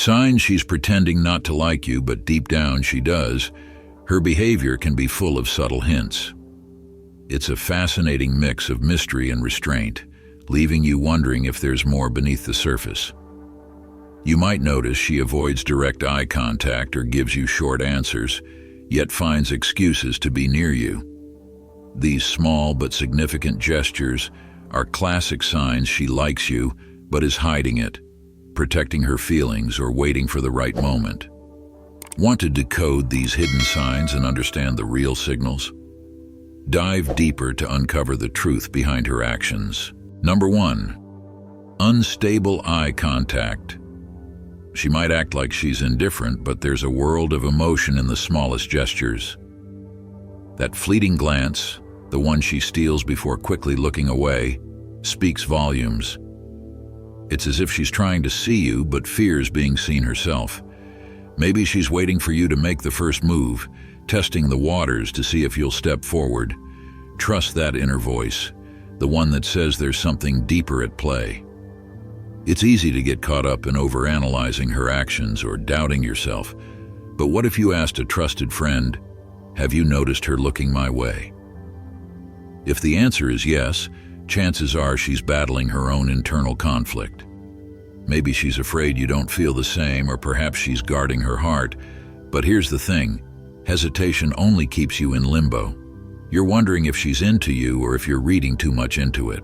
Signs she's pretending not to like you, but deep down she does. Her behavior can be full of subtle hints. It's a fascinating mix of mystery and restraint, leaving you wondering if there's more beneath the surface. You might notice she avoids direct eye contact or gives you short answers, yet finds excuses to be near you. These small but significant gestures are classic signs she likes you but is hiding it, protecting her feelings or waiting for the right moment. Want to decode these hidden signs and understand the real signals? Dive deeper to uncover the truth behind her actions. Number 1. Unstable eye contact. She might act like she's indifferent, but there's a world of emotion in the smallest gestures. That fleeting glance, the one she steals before quickly looking away, speaks volumes. It's as if she's trying to see you, but fears being seen herself. Maybe she's waiting for you to make the first move, testing the waters to see if you'll step forward. Trust that inner voice, the one that says there's something deeper at play. It's easy to get caught up in overanalyzing her actions or doubting yourself. But what if you asked a trusted friend, "Have you noticed her looking my way?" If the answer is yes, chances are she's battling her own internal conflict. Maybe she's afraid you don't feel the same, or perhaps she's guarding her heart. But here's the thing, hesitation only keeps you in limbo. You're wondering if she's into you or if you're reading too much into it.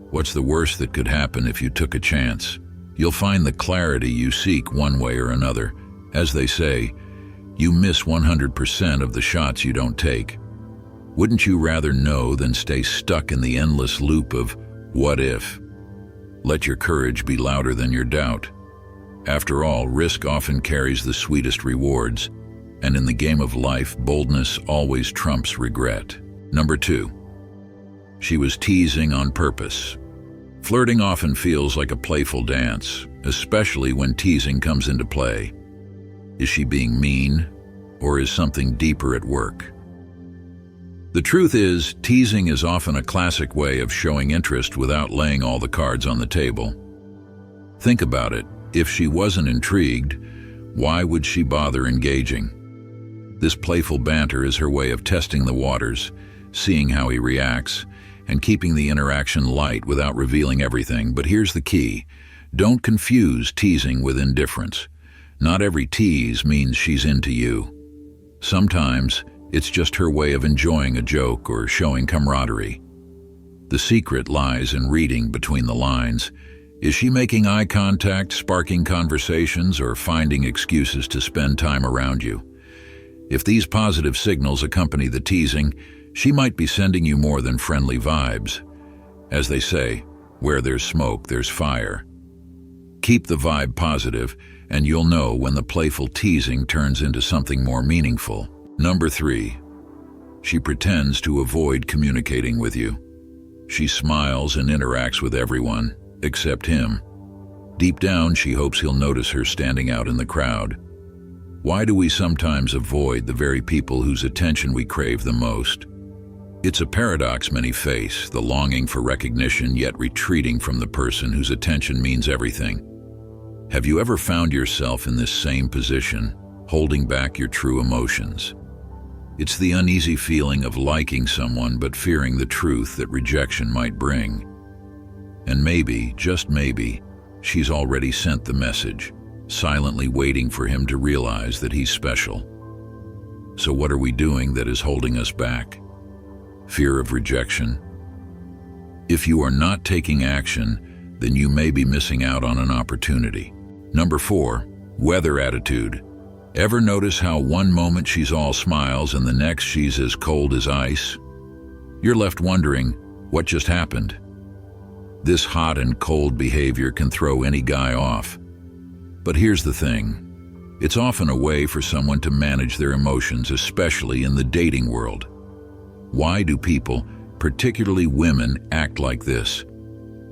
What's the worst that could happen if you took a chance? You'll find the clarity you seek one way or another. As they say, you miss 100% of the shots you don't take. Wouldn't you rather know than stay stuck in the endless loop of what if? Let your courage be louder than your doubt. After all, risk often carries the sweetest rewards, and in the game of life, boldness always trumps regret. Number 2. She was teasing on purpose. Flirting often feels like a playful dance, especially when teasing comes into play. Is she being mean, or is something deeper at work? The truth is, teasing is often a classic way of showing interest without laying all the cards on the table. Think about it. If she wasn't intrigued, why would she bother engaging? This playful banter is her way of testing the waters, seeing how he reacts, and keeping the interaction light without revealing everything. But here's the key. Don't confuse teasing with indifference. Not every tease means she's into you. Sometimes it's just her way of enjoying a joke or showing camaraderie. The secret lies in reading between the lines. Is she making eye contact, sparking conversations, or finding excuses to spend time around you? If these positive signals accompany the teasing, she might be sending you more than friendly vibes. As they say, where there's smoke, there's fire. Keep the vibe positive, and you'll know when the playful teasing turns into something more meaningful. Number 3. She pretends to avoid communicating with you. She smiles and interacts with everyone, except him. Deep down, she hopes he'll notice her standing out in the crowd. Why do we sometimes avoid the very people whose attention we crave the most? It's a paradox many face, the longing for recognition yet retreating from the person whose attention means everything. Have you ever found yourself in this same position, holding back your true emotions? It's the uneasy feeling of liking someone but fearing the truth that rejection might bring. And maybe, just maybe, she's already sent the message, silently waiting for him to realize that he's special. So what are we doing that is holding us back? Fear of rejection? If you are not taking action, then you may be missing out on an opportunity. Number 4, weather attitude. Ever notice how one moment she's all smiles and the next she's as cold as ice? You're left wondering, what just happened? This hot and cold behavior can throw any guy off. But here's the thing. It's often a way for someone to manage their emotions, especially in the dating world. Why do people, particularly women, act like this?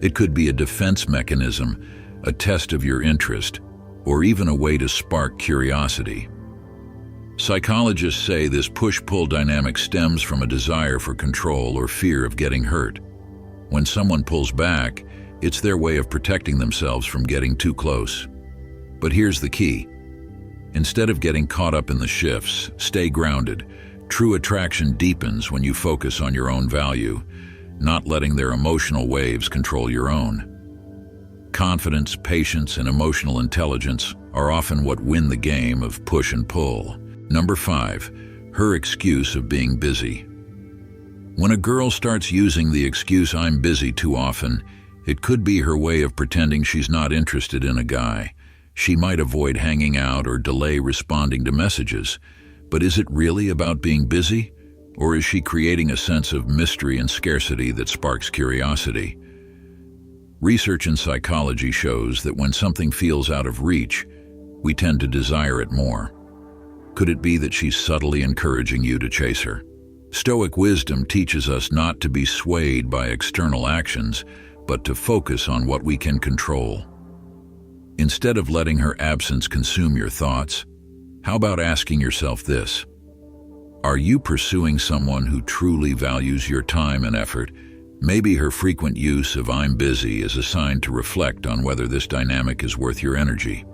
It could be a defense mechanism, a test of your interest, or even a way to spark curiosity. Psychologists say this push-pull dynamic stems from a desire for control or fear of getting hurt. When someone pulls back, it's their way of protecting themselves from getting too close. But here's the key. Instead of getting caught up in the shifts, stay grounded. True attraction deepens when you focus on your own value, not letting their emotional waves control your own. Confidence, patience, and emotional intelligence are often what win the game of push and pull. Number 5, her excuse of being busy. When a girl starts using the excuse "I'm busy" too often, it could be her way of pretending she's not interested in a guy. She might avoid hanging out or delay responding to messages. But is it really about being busy? Or is she creating a sense of mystery and scarcity that sparks curiosity? Research in psychology shows that when something feels out of reach, we tend to desire it more. Could it be that she's subtly encouraging you to chase her? Stoic wisdom teaches us not to be swayed by external actions, but to focus on what we can control. Instead of letting her absence consume your thoughts, how about asking yourself this? Are you pursuing someone who truly values your time and effort? Maybe her frequent use of "I'm busy" is a sign to reflect on whether this dynamic is worth your energy.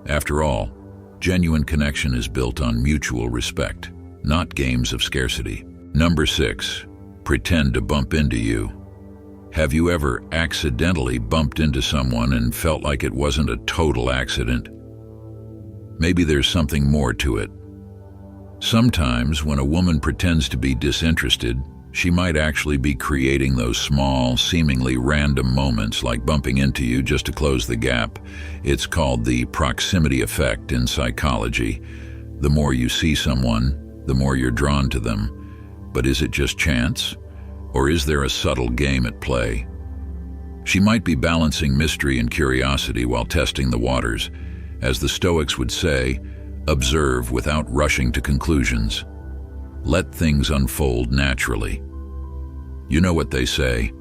After all, genuine connection is built on mutual respect, not games of scarcity. Number 6, pretend to bump into you. Have you ever accidentally bumped into someone and felt like it wasn't a total accident? Maybe there's something more to it. Sometimes when a woman pretends to be disinterested, she might actually be creating those small, seemingly random moments like bumping into you just to close the gap. It's called the proximity effect in psychology. The more you see someone, the more you're drawn to them. But is it just chance? Or is there a subtle game at play? She might be balancing mystery and curiosity while testing the waters. As the Stoics would say, observe without rushing to conclusions. Let things unfold naturally. You know what they say,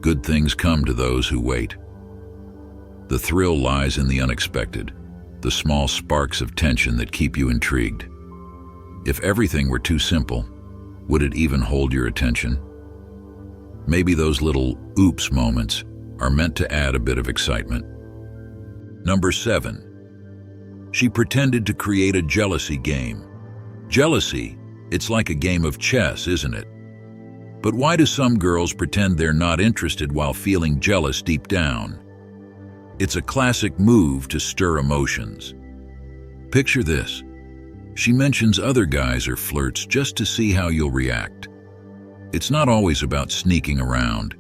good things come to those who wait. The thrill lies in the unexpected, the small sparks of tension that keep you intrigued. If everything were too simple, would it even hold your attention? Maybe those little oops moments are meant to add a bit of excitement. Number 7. She pretended to create a jealousy game. Jealousy, it's like a game of chess, isn't it? But why do some girls pretend they're not interested while feeling jealous deep down? It's a classic move to stir emotions. Picture this. She mentions other guys or flirts just to see how you'll react. It's not always about sneaking around.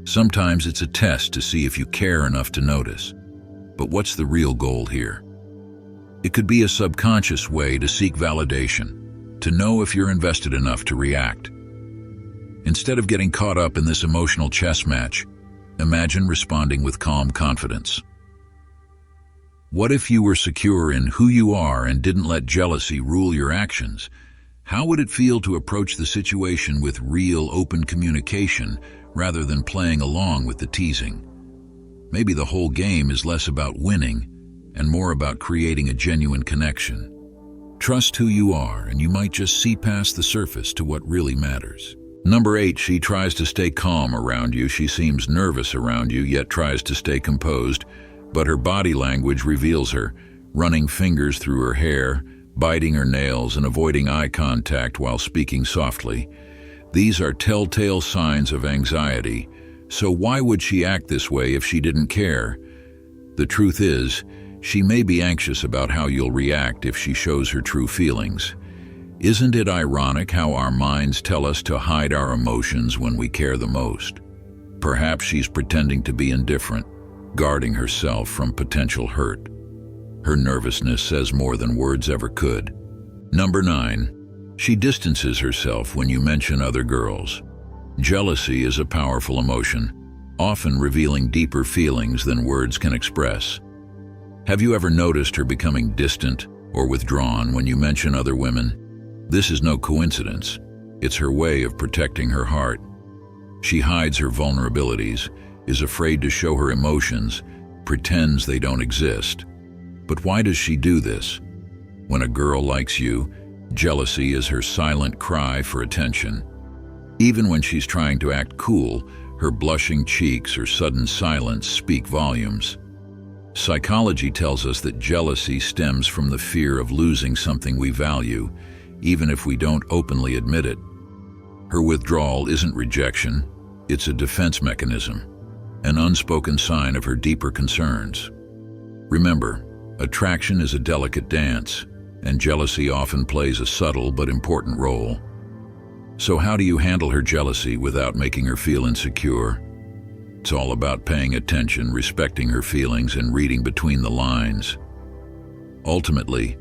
Sometimes it's a test to see if you care enough to notice. But what's the real goal here? It could be a subconscious way to seek validation, to know if you're invested enough to react. Instead of getting caught up in this emotional chess match, imagine responding with calm confidence. What if you were secure in who you are and didn't let jealousy rule your actions? How would it feel to approach the situation with real, open communication rather than playing along with the teasing? Maybe the whole game is less about winning and more about creating a genuine connection. Trust who you are, and you might just see past the surface to what really matters. Number 8, she tries to stay calm around you. She seems nervous around you, yet tries to stay composed, but her body language reveals her, running fingers through her hair, biting her nails, and avoiding eye contact while speaking softly. These are telltale signs of anxiety, so why would she act this way if she didn't care? The truth is, she may be anxious about how you'll react if she shows her true feelings. Isn't it ironic how our minds tell us to hide our emotions when we care the most? Perhaps she's pretending to be indifferent, guarding herself from potential hurt. Her nervousness says more than words ever could. Number 9, she distances herself when you mention other girls. Jealousy is a powerful emotion, often revealing deeper feelings than words can express. Have you ever noticed her becoming distant or withdrawn when you mention other women? This is no coincidence. It's her way of protecting her heart. She hides her vulnerabilities, is afraid to show her emotions, pretends they don't exist. But why does she do this? When a girl likes you, jealousy is her silent cry for attention. Even when she's trying to act cool, her blushing cheeks or sudden silence speak volumes. Psychology tells us that jealousy stems from the fear of losing something we value, even if we don't openly admit it. Her withdrawal isn't rejection, it's a defense mechanism, an unspoken sign of her deeper concerns. Remember, attraction is a delicate dance, and jealousy often plays a subtle but important role. So how do you handle her jealousy without making her feel insecure? It's all about paying attention, respecting her feelings, and reading between the lines. Ultimately,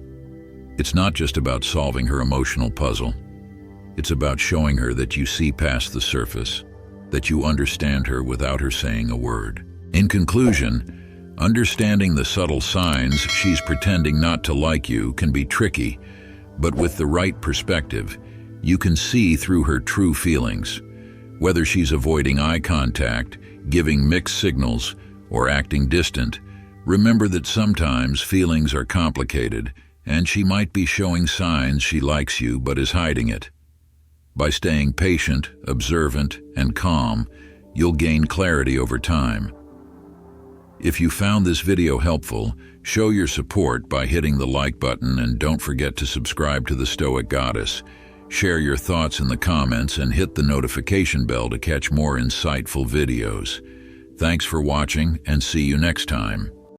it's not just about solving her emotional puzzle. It's about showing her that you see past the surface, that you understand her without her saying a word. In conclusion, understanding the subtle signs she's pretending not to like you can be tricky, but with the right perspective, you can see through her true feelings. Whether she's avoiding eye contact, giving mixed signals, or acting distant, remember that sometimes feelings are complicated, and she might be showing signs she likes you but is hiding it. By staying patient, observant, and calm, you'll gain clarity over time. If you found this video helpful, show your support by hitting the like button, and don't forget to subscribe to the Stoic Goddess. Share your thoughts in the comments and hit the notification bell to catch more insightful videos. Thanks for watching, and see you next time.